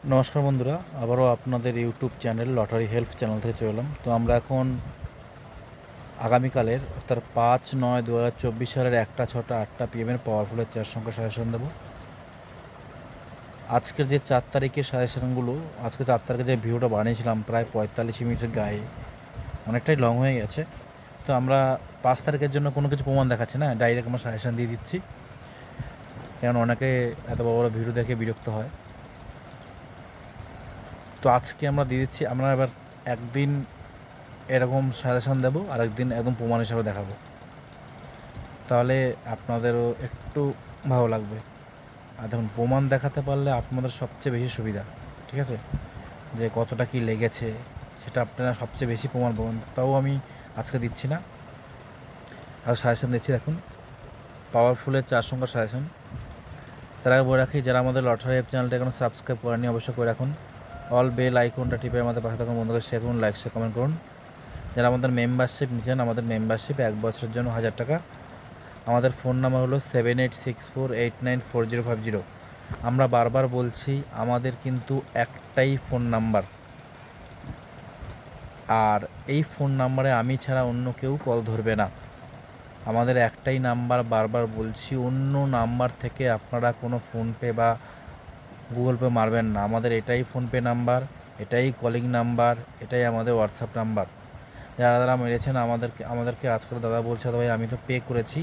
নমস্কার বন্ধুরা, আবারও আপনাদের YouTube channel lottery help channel থেকে চলে এলাম। তো আমরা এখন আগামীকালের অর্থাৎ 5-9-2024 সালের 1টা, 6টা, 8টা PM পাওয়ারফুলের চার সংখ্যা সাজেশন দেবো। আজকের যে 4 তারিখের সাজেশনগুলো, আজকে 4 তারিখে যে ভিডিওটা বানিয়েছিলাম প্রায় 45 মিনিটের গায়ে, অনেকটাই লং হয়ে গেছে। তো আমরা 5 তারিখের জন্য কোনো কিছু প্রমাণ দেখাচ্ছি না, ডাইরেক্ট আমরা সাজেশন দিয়ে দিচ্ছি, কারণ অনেকে এত বড় বড় ভিডিও দেখে বিরক্ত হয়। তো আজকে আমরা দিয়ে দিচ্ছি। আমরা এবার একদিন এরকম সাজেশান দেবো, আর একদিন একদম প্রমাণ হিসাবে দেখাবো, তাহলে আপনাদেরও একটু ভালো লাগবে। আর দেখুন, প্রমাণ দেখাতে পারলে আপনাদের সবচেয়ে বেশি সুবিধা, ঠিক আছে? যে কতটা কি লেগেছে সেটা আপনারা সবচেয়ে বেশি প্রমাণ পাবেন। তাও আমি আজকে দিচ্ছি না, আর সাজেশান দিচ্ছি। দেখুন, পাওয়ারফুলের চার সংখ্যার সাজেশন। তার আগে বলে রাখি, যারা আমাদের লটারি অ্যাপ চ্যানেলটা এখনো সাবস্ক্রাইব করেনি অবশ্যই করে রাখুন। অল বেল আইকনটা টিপে আমাদের পাশে থাকুন, বন্ধুদের শেয়ার করুন, লাইক শেয়ার কমেন্ট করুন। যারা আমাদের মেম্বারশিপ নিতেন, আমাদের মেম্বারশিপ 1 বছরের জন্য 1000 টাকা। আমাদের ফোন নাম্বার হলো 7864894050। আমরা বারবার বলছি, আমাদের কিন্তু একটাই ফোন নাম্বার, আর এই ফোন নাম্বারে আমি ছাড়া অন্য কেউ কল ধরবে না। আমাদের একটাই নাম্বার, বারবার বলছি, অন্য নাম্বার থেকে আপনারা কোনো ফোনপে বা গুগল পে মারবেন না। আমাদের এটাই ফোনপে নাম্বার, এটাই কলিং নাম্বার, এটাই আমাদের হোয়াটসঅ্যাপ নাম্বার। যারা যারা মেরেছেন আমাদেরকে আজকাল দাদা বলছে, ভাই আমি তো পে করেছি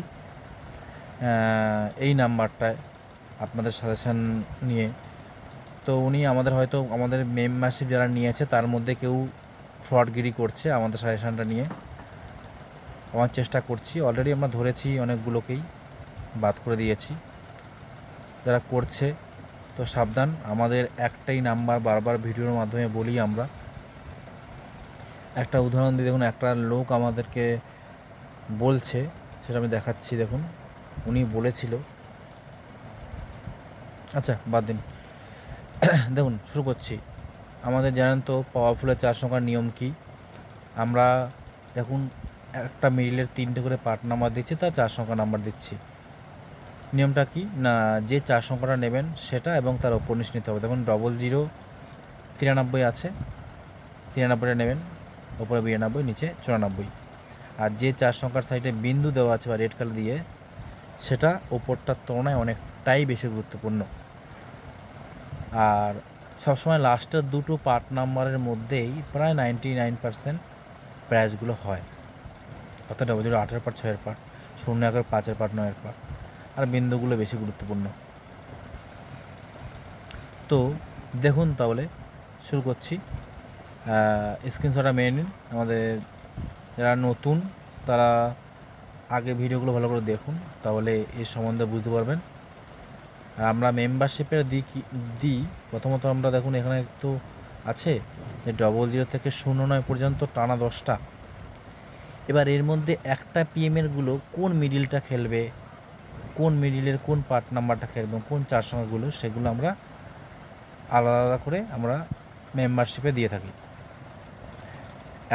এই নাম্বারটায় আপনাদের সাজেশান নিয়ে। তো উনি আমাদের মেম্বারশিপ যারা নিয়েছে তার মধ্যে কেউ ফ্রডগিরি করছে আমাদের সাজেশানটা নিয়ে। আমার চেষ্টা করছি, অলরেডি আমরা ধরেছি, অনেকগুলোকেই বাদ করে দিয়েছি যারা করছে। তো সাবধান, আমাদের একটাই নাম্বার, বারবার ভিডিওর মাধ্যমে বলি আমরা। একটা উদাহরণ দিয়ে দেখুন, একটা লোক আমাদেরকে বলছে, সেটা আমি দেখাচ্ছি। দেখুন, উনি বলেছিল, আচ্ছা বাদ দিন। দেখুন, শুরু করছি। আমাদের জানেন তো পাওয়ারফুলের চার সংখ্যার নিয়ম কি। আমরা দেখুন, একটা মিডিলের 3টে করে পার্ট নাম্বার দিচ্ছি, তার চার সংখ্যা নাম্বার দিচ্ছি। নিয়মটা কি না, যে চার সংখ্যাটা নেবেন সেটা এবং তার ওপর নিচ নিতে হবে। দেখুন, 0093 আছে, 93টা নেবেন, ওপরে 92, নিচে 94। আর যে চার সংখ্যার সাইডে বিন্দু দেওয়া আছে বা রেড কালার দিয়ে, সেটা ওপরটার তুলনায় অনেকটাই বেশি গুরুত্বপূর্ণ। আর সবসময় লাস্টের দুটো পার্ট নাম্বারের মধ্যেই প্রায় 99% প্রাইজগুলো হয়, অর্থাৎ 008-এর পার্ট, 6-এর পার্ট, 0-1-এর 5-এর পার্ট, 9-এর পার্ট, আর বিন্দুগুলো বেশি গুরুত্বপূর্ণ। তো দেখুন, তাহলে শুরু করছি। স্ক্রিনশটটা মেরে নিন। আমাদের যারা নতুন তারা আগে ভিডিওগুলো ভালো করে দেখুন, তাহলে এর সম্বন্ধে বুঝতে পারবেন। আমরা মেম্বারশিপের দিই প্রথমত। আমরা দেখুন, এখানে তো আছে যে 00 থেকে 09 পর্যন্ত টানা 10টা। এবার এর মধ্যে একটা পিএমেরগুলো কোন মিডিলটা খেলবে, কোন মিডিলের কোন পার্ট নাম্বারটা খেলবে, কোন চার সংখ্যাগুলো, সেগুলো আমরা আলাদা আলাদা করে আমরা মেম্বারশিপে দিয়ে থাকি।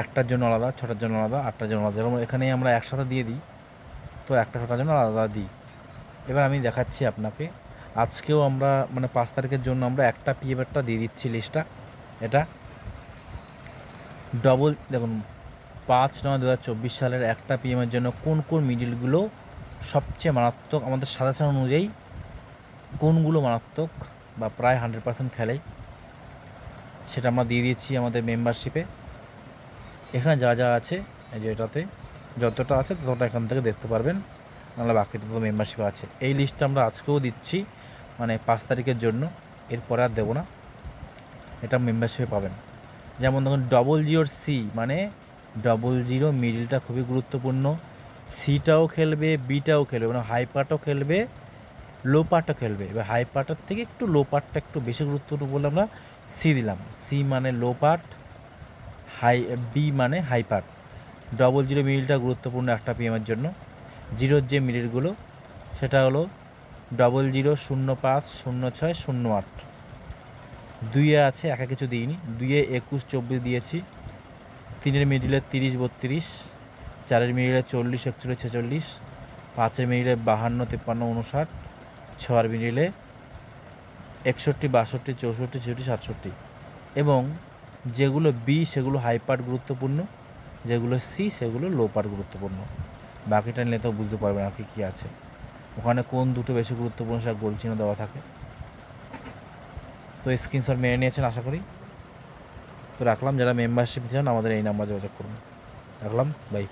একটার জন্য আলাদা, 6টার জন্য আলাদা, 8টার জন্য আলাদা। যেমন এখানে আমরা একসাথে দিয়ে দিই, তো একটা 6টার জন্য আলাদা দিই। এবার আমি দেখাচ্ছি আপনাকে। আজকেও আমরা 5 তারিখের জন্য আমরা একটা পিএমেরটা দিয়ে দিচ্ছি লিস্টটা। এটা দেখুন, 5-9-2024 সালের একটা পিএমের জন্য কোন কোন মিডিলগুলো সবচেয়ে মারাত্মক, আমাদের সাজেশন অনুযায়ী কোনগুলো মারাত্মক বা প্রায় 100% খেলে, সেটা আমরা দিয়ে দিয়েছি আমাদের মেম্বারশিপে। এখানে যা যা আছে, এই যে এটাতে যতটা আছে ততটা এখান থেকে দেখতে পারবেন, নাহলে বাকিটা তো মেম্বারশিপে আছে। এই লিস্টটা আমরা আজকেও দিচ্ছি, 5 তারিখের জন্য, এরপরে আর দেবো না, এটা মেম্বারশিপে পাবেন। যেমন দেখুন, 00C 00 মিডিলটা খুবই গুরুত্বপূর্ণ। সিটাও খেলবে, বিটাও খেলবে, হাই পার্টও খেলবে, লো পার্টও খেলবে। এবার হাই পার্টের থেকে একটু লো পার্টটা একটু বেশি গুরুত্বপূর্ণ বলে আমরা সি দিলাম। সি মানে লো পার্ট, বি মানে হাই পার্ট। 00 মিডিলটা গুরুত্বপূর্ণ একটা পিএমের জন্য। জিরোর যে মিডিলগুলো, সেটা হলো 00050608। 2-এ আছে, একা কিছু দিইনি, 2-এ 21-24 দিয়েছি। 3-এর মিডিলে 30-32, 4-এর মিডিলে 40-41-46, 5-এর মিডিলে 52-53-59, 6-এর মিডিলে 61, 62, 64, 66, 67 এবং যেগুলো বি সেগুলো হাই পার্ট গুরুত্বপূর্ণ, যেগুলো সি সেগুলো লো পার্ট গুরুত্বপূর্ণ। বাকিটা নিলে তো বুঝতে পারবেন আর কি কী আছে। ওখানে কোন দুটো বেশি গুরুত্বপূর্ণ সেটা গোল চিহ্ন দেওয়া থাকে। তো স্ক্রিনশট মেরে নিয়েছেন আশা করি। তো রাখলাম, যারা মেম্বারশিপ চান আমাদের এই নাম্বার যোগাযোগ করুন। রাখলাম, বাই।